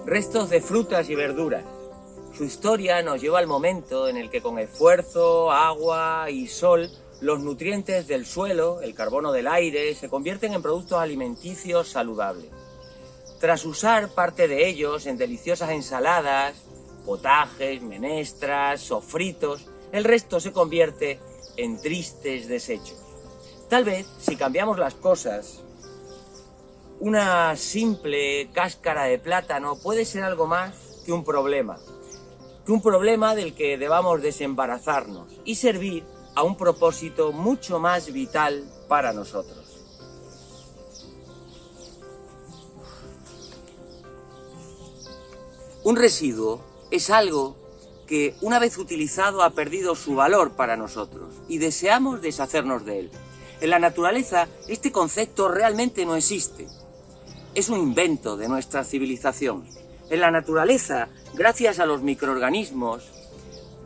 restos de frutas y verduras. Su historia nos lleva al momento en el que con esfuerzo, agua y sol, los nutrientes del suelo, el carbono del aire, se convierten en productos alimenticios saludables. Tras usar parte de ellos en deliciosas ensaladas, potajes, menestras, sofritos, el resto se convierte en tristes desechos. Tal vez, si cambiamos las cosas, una simple cáscara de plátano puede ser algo más que un problema del que debamos desembarazarnos y servir a un propósito mucho más vital para nosotros. Un residuo es algo que una vez utilizado ha perdido su valor para nosotros y deseamos deshacernos de él. En la naturaleza este concepto realmente no existe. Es un invento de nuestra civilización. En la naturaleza, gracias a los microorganismos,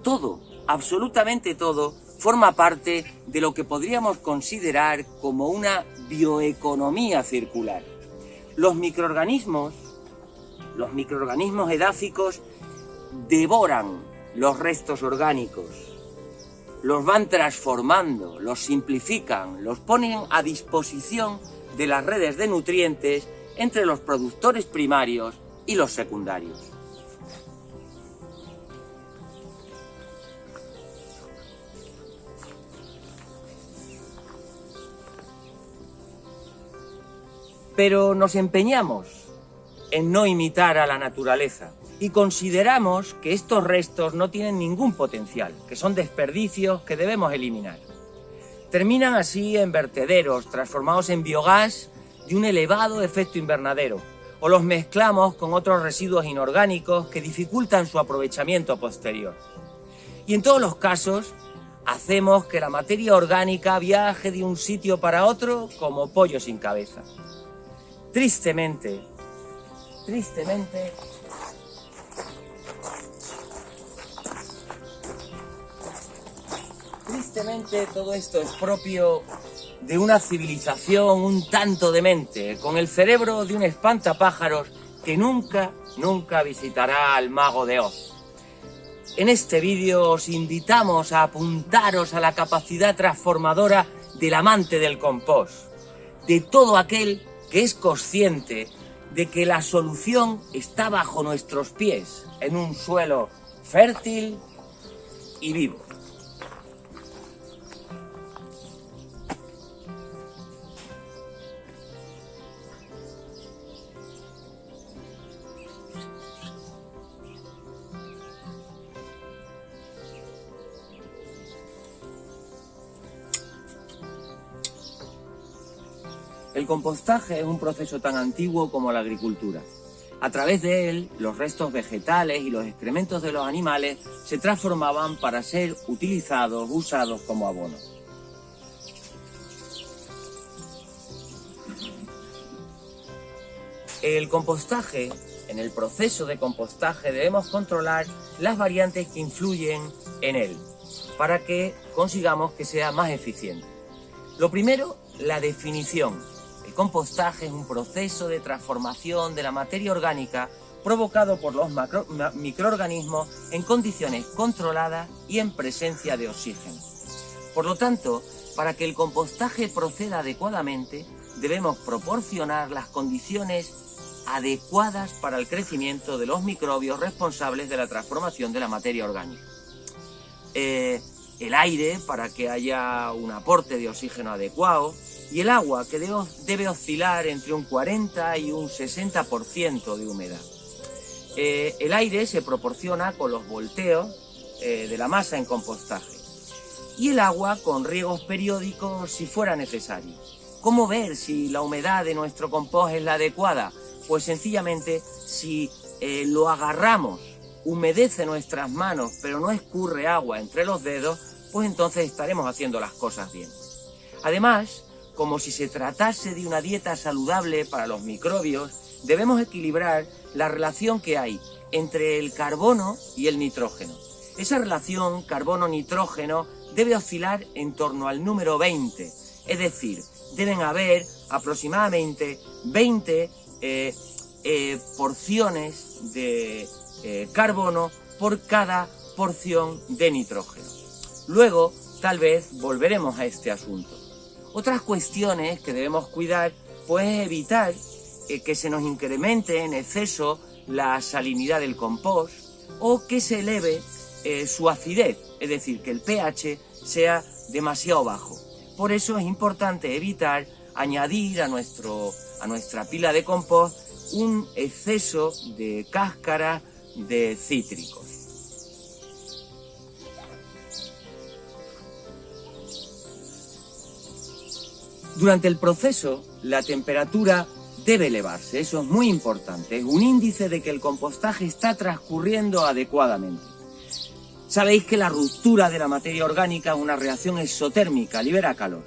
todo, absolutamente todo, forma parte de lo que podríamos considerar como una bioeconomía circular. Los microorganismos edáficos devoran los restos orgánicos, los van transformando, los simplifican, los ponen a disposición de las redes de nutrientes entre los productores primarios y los secundarios. Pero nos empeñamos en no imitar a la naturaleza y consideramos que estos restos no tienen ningún potencial, que son desperdicios que debemos eliminar. Terminan así en vertederos transformados en biogás de un elevado efecto invernadero, o los mezclamos con otros residuos inorgánicos que dificultan su aprovechamiento posterior. Y en todos los casos, hacemos que la materia orgánica viaje de un sitio para otro como pollo sin cabeza. Tristemente, todo esto es propio de una civilización un tanto demente, con el cerebro de un espantapájaros que nunca visitará al Mago de Oz. En este vídeo os invitamos a apuntaros a la capacidad transformadora del amante del compost, de todo aquel que es consciente de que la solución está bajo nuestros pies, en un suelo fértil y vivo. El compostaje es un proceso tan antiguo como la agricultura. A través de él, los restos vegetales y los excrementos de los animales se transformaban para ser usados como abono. En el proceso de compostaje debemos controlar las variantes que influyen en él, para que consigamos que sea más eficiente. Lo primero, la definición. El compostaje es un proceso de transformación de la materia orgánica provocado por los microorganismos en condiciones controladas y en presencia de oxígeno. Por lo tanto, para que el compostaje proceda adecuadamente, debemos proporcionar las condiciones adecuadas para el crecimiento de los microbios responsables de la transformación de la materia orgánica. El aire, para que haya un aporte de oxígeno adecuado, y el agua, que debe oscilar entre un 40 y un 60% de humedad. El aire se proporciona con los volteos de la masa en compostaje y el agua con riegos periódicos si fuera necesario. ¿Cómo ver si la humedad de nuestro compost es la adecuada? Pues sencillamente, si lo agarramos, humedece nuestras manos, pero no escurre agua entre los dedos, pues entonces estaremos haciendo las cosas bien. Además, como si se tratase de una dieta saludable para los microbios, debemos equilibrar la relación que hay entre el carbono y el nitrógeno. Esa relación carbono-nitrógeno debe oscilar en torno al número 20, es decir, deben haber aproximadamente 20 porciones de carbono por cada porción de nitrógeno. Luego, tal vez volveremos a este asunto. Otras cuestiones que debemos cuidar, pues es evitar que se nos incremente en exceso la salinidad del compost o que se eleve su acidez, es decir, que el pH sea demasiado bajo. Por eso es importante evitar añadir a nuestra pila de compost un exceso de cáscara de cítricos. Durante el proceso, la temperatura debe elevarse, eso es muy importante, es un índice de que el compostaje está transcurriendo adecuadamente. Sabéis que la ruptura de la materia orgánica es una reacción exotérmica, libera calor.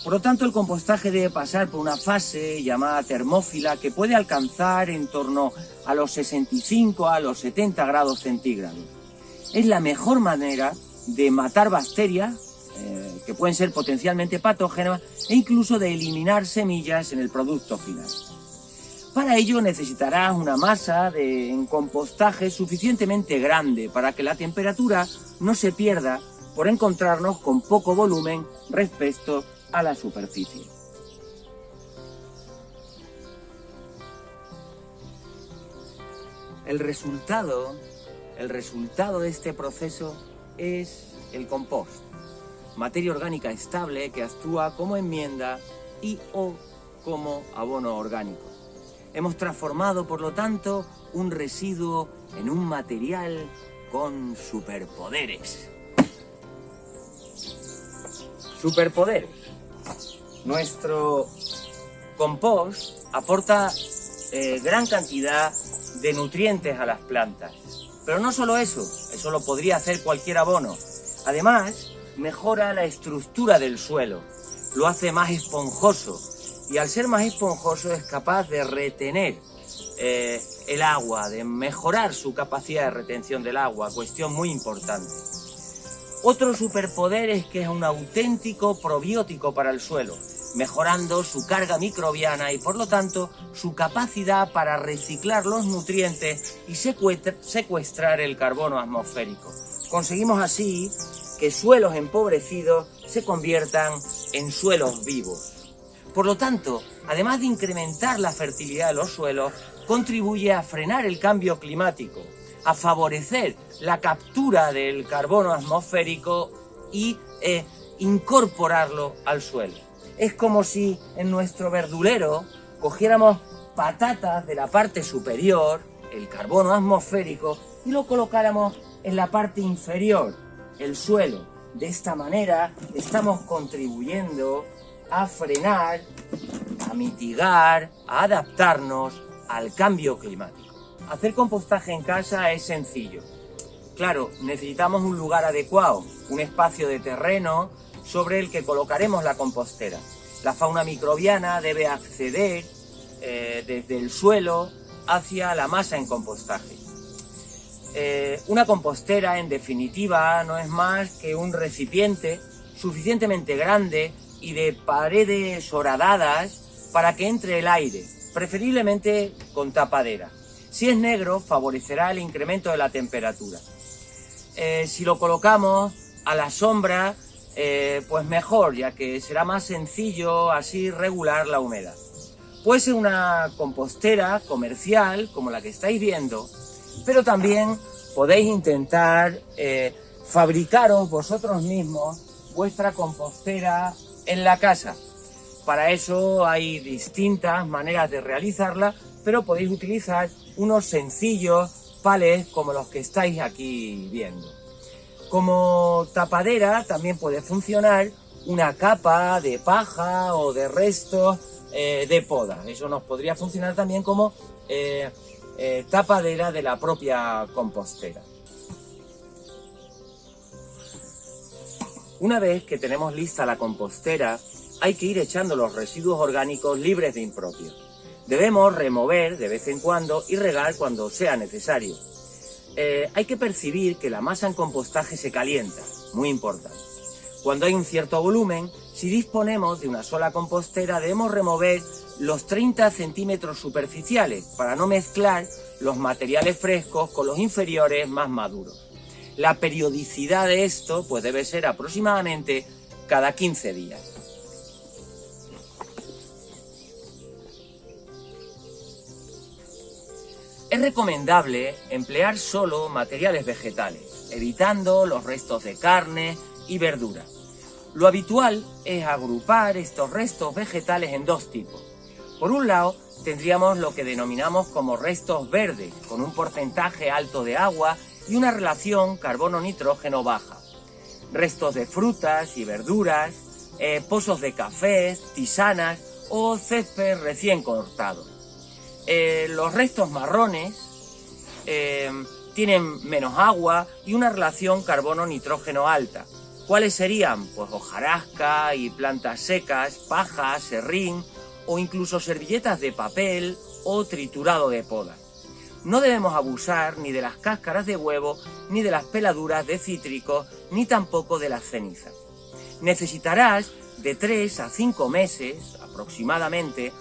Por lo tanto, el compostaje debe pasar por una fase llamada termófila que puede alcanzar en torno a los 65 a los 70 grados centígrados. Es la mejor manera de matar bacterias que pueden ser potencialmente patógenas e incluso de eliminar semillas en el producto final. Para ello necesitarás una masa en compostaje suficientemente grande para que la temperatura no se pierda por encontrarnos con poco volumen respecto a la superficie. El resultado de este proceso es el compost, materia orgánica estable que actúa como enmienda y o como abono orgánico. Hemos transformado, por lo tanto, un residuo en un material con superpoderes. Superpoderes. Nuestro compost aporta gran cantidad de nutrientes a las plantas. Pero no solo eso lo podría hacer cualquier abono. Además, mejora la estructura del suelo, lo hace más esponjoso y al ser más esponjoso es capaz de retener el agua, de mejorar su capacidad de retención del agua, cuestión muy importante. Otro superpoder es que es un auténtico probiótico para el suelo, mejorando su carga microbiana y por lo tanto su capacidad para reciclar los nutrientes y secuestrar el carbono atmosférico. Conseguimos así que suelos empobrecidos se conviertan en suelos vivos. Por lo tanto, además de incrementar la fertilidad de los suelos, contribuye a frenar el cambio climático, a favorecer la captura del carbono atmosférico y incorporarlo al suelo. Es como si en nuestro verdulero cogiéramos patatas de la parte superior, el carbono atmosférico, y lo colocáramos en la parte inferior, el suelo. De esta manera estamos contribuyendo a frenar, a mitigar, a adaptarnos al cambio climático. Hacer compostaje en casa es sencillo. Claro, necesitamos un lugar adecuado, un espacio de terreno sobre el que colocaremos la compostera. La fauna microbiana debe acceder desde el suelo hacia la masa en compostaje. Una compostera, en definitiva, no es más que un recipiente suficientemente grande y de paredes horadadas para que entre el aire, preferiblemente con tapadera. Si es negro, favorecerá el incremento de la temperatura. Si lo colocamos a la sombra, pues mejor, ya que será más sencillo así regular la humedad. Puede ser una compostera comercial, como la que estáis viendo, pero también podéis intentar fabricaros vosotros mismos vuestra compostera en la casa. Para eso hay distintas maneras de realizarla, pero podéis utilizar unos sencillos palets como los que estáis aquí viendo. Como tapadera también puede funcionar una capa de paja o de restos de poda. Eso nos podría funcionar también como tapadera de la propia compostera. Una vez que tenemos lista la compostera, hay que ir echando los residuos orgánicos libres de impropio. Debemos remover de vez en cuando y regar cuando sea necesario. Hay que percibir que la masa en compostaje se calienta, muy importante. Cuando hay un cierto volumen, si disponemos de una sola compostera, debemos remover los 30 centímetros superficiales para no mezclar los materiales frescos con los inferiores más maduros. La periodicidad de esto pues debe ser aproximadamente cada 15 días. Es recomendable emplear solo materiales vegetales, evitando los restos de carne y verdura. Lo habitual es agrupar estos restos vegetales en dos tipos. Por un lado, tendríamos lo que denominamos como restos verdes, con un porcentaje alto de agua y una relación carbono-nitrógeno baja. Restos de frutas y verduras, pozos de café, tisanas o césped recién cortado. Los restos marrones tienen menos agua y una relación carbono-nitrógeno alta. ¿Cuáles serían? Pues hojarasca y plantas secas, paja, serrín o incluso servilletas de papel o triturado de poda. No debemos abusar ni de las cáscaras de huevo, ni de las peladuras de cítricos, ni tampoco de las cenizas. Necesitarás de 3 a 5 meses aproximadamente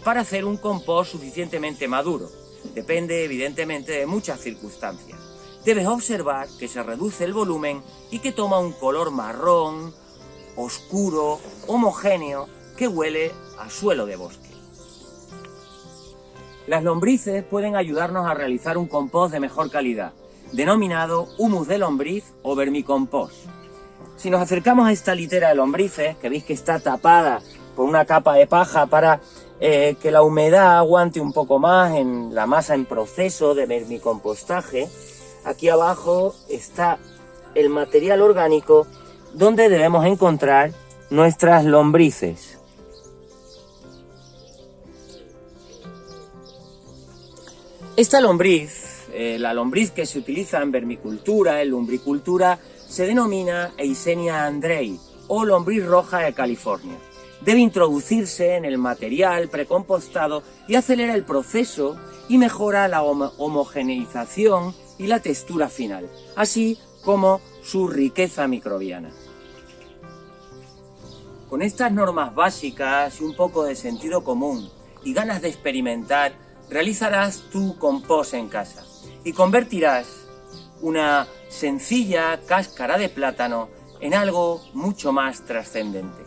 para hacer un compost suficientemente maduro. Depende evidentemente de muchas circunstancias. Debes observar que se reduce el volumen y que toma un color marrón, oscuro, homogéneo, que huele a suelo de bosque. Las lombrices pueden ayudarnos a realizar un compost de mejor calidad, denominado humus de lombriz o vermicompost. Si nos acercamos a esta litera de lombrices, que veis que está tapada por una capa de paja para que la humedad aguante un poco más en la masa en proceso de vermicompostaje, aquí abajo está el material orgánico donde debemos encontrar nuestras lombrices. Esta lombriz, la lombriz que se utiliza en vermicultura, en lumbricultura, se denomina Eisenia andrei o lombriz roja de California. Debe introducirse en el material precompostado y acelera el proceso y mejora la homogeneización y la textura final, así como su riqueza microbiana. Con estas normas básicas y un poco de sentido común y ganas de experimentar, realizarás tu compost en casa y convertirás una sencilla cáscara de plátano en algo mucho más trascendente.